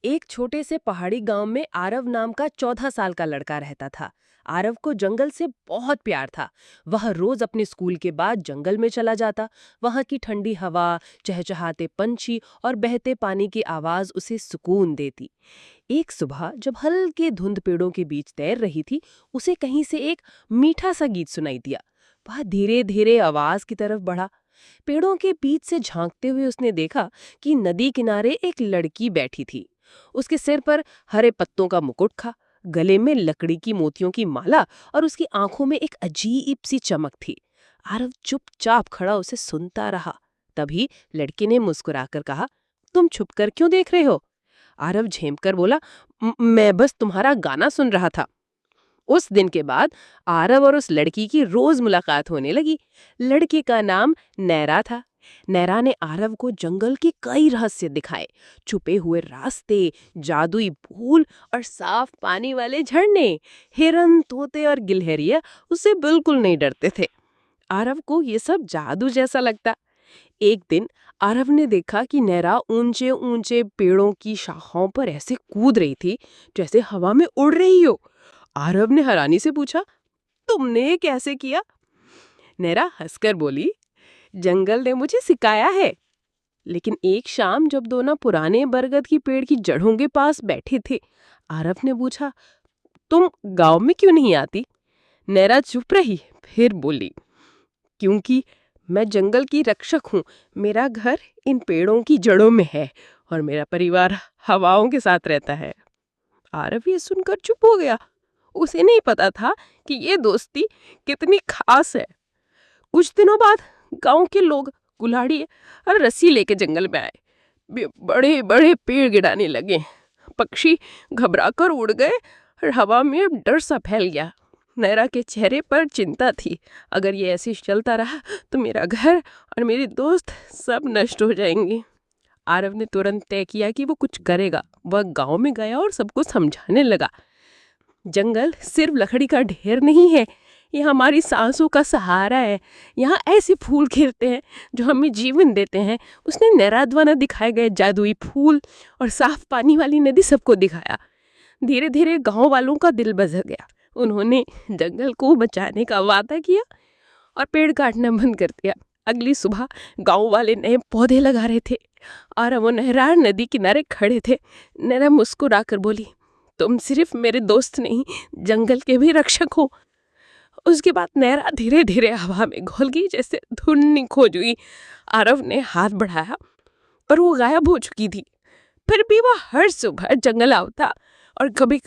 एक छोटे से पहाड़ी गांव में आरव नाम का 14 साल का लड़का रहता था। आरव को जंगल से बहुत प्यार था। वह रोज अपने स्कूल के बाद जंगल में चला जाता। वहां की ठंडी हवा, चहचहाते पंछी और बहते पानी की आवाज उसे सुकून देती। एक सुबह जब हल्की धुंध पेड़ों के बीच तैर रही थी, उसे कहीं से एक मीठा सा गीत सुनाई दिया। वह धीरे धीरे आवाज की तरफ बढ़ा। पेड़ों के बीच से झांकते हुए उसने देखा कि नदी किनारे एक लड़की बैठी थी। उसके सिर पर हरे पत्तों का मुकुट था, गले में लकड़ी की मोतियों की माला और उसकी आंखों में एक अजीब सी चमक थी। आरव चुपचाप खड़ा उसे सुनता रहा। तभी लड़की ने मुस्कुराकर कहा, तुम छुप कर क्यों देख रहे हो? आरव झेम कर बोला, मैं बस तुम्हारा गाना सुन रहा था। उस दिन के बाद आरव और उस लड़की की रोज मुलाकात होने लगी। लड़की का नाम नैरा था। नैरा ने आरव को जंगल के कई रहस्य दिखाए। छुपे हुए रास्ते, जादुई फूल और साफ पानी वाले झरने। हिरन, तोते और गिलहरियां उससे बिल्कुल नहीं डरते थे। आरव को ये सब जादू जैसा लगता। एक दिन आरव ने देखा कि नैरा ऊंचे ऊंचे पेड़ों की शाखाओं पर ऐसे कूद रही थी जैसे हवा में उड़ रही हो। आरव ने हैरानी से पूछा, तुमने ये कैसे किया? नैरा हंसकर बोली, जंगल ने मुझे सिखाया है। लेकिन एक शाम जब दोनों पुराने बरगद की पेड़ की जड़ों के पास बैठे थे, आरव ने पूछा, तुम गांव में क्यों नहीं आती? नैरा चुप रही, फिर बोली, क्योंकि मैं जंगल की रक्षक हूँ। मेरा घर इन पेड़ों की जड़ों में है और मेरा परिवार हवाओं के साथ रहता है। आरव ये सुनकर चुप हो गया। उसे नहीं पता था कि ये दोस्ती कितनी खास है। कुछ दिनों बाद गांव के लोग कुल्हाड़ी और रस्सी लेके जंगल में आए। बड़े बड़े पेड़ गिराने लगे। पक्षी घबराकर उड़ गए और हवा में डर सा फैल गया। नैरा के चेहरे पर चिंता थी। अगर ये ऐसे चलता रहा तो मेरा घर और मेरे दोस्त सब नष्ट हो जाएंगे। आरव ने तुरंत तय किया कि वो कुछ करेगा। वह गांव में गया और सबको समझाने लगा, जंगल सिर्फ लकड़ी का ढेर नहीं है, ये हमारी सांसों का सहारा है। यहाँ ऐसे फूल खिलते हैं जो हमें जीवन देते हैं। उसने नैरा द्वारा दिखाए गए जादुई फूल और साफ पानी वाली नदी सबको दिखाया। धीरे धीरे गांव वालों का दिल बदल गया। उन्होंने जंगल को बचाने का वादा किया और पेड़ काटना बंद कर दिया। अगली सुबह गांव वाले नए पौधे लगा रहे थे और वो नहरा नदी किनारे खड़े थे। नैरा मुस्कुराकर बोली, तुम सिर्फ मेरे दोस्त नहीं, जंगल के भी रक्षक हो। उसके बाद नैरा धीरे धीरे हवा में घुल गई जैसे धुनी खोज हुई। आरव ने हाथ बढ़ाया पर वो गायब हो चुकी थी। फिर भी वह हर सुबह जंगल आता और कभी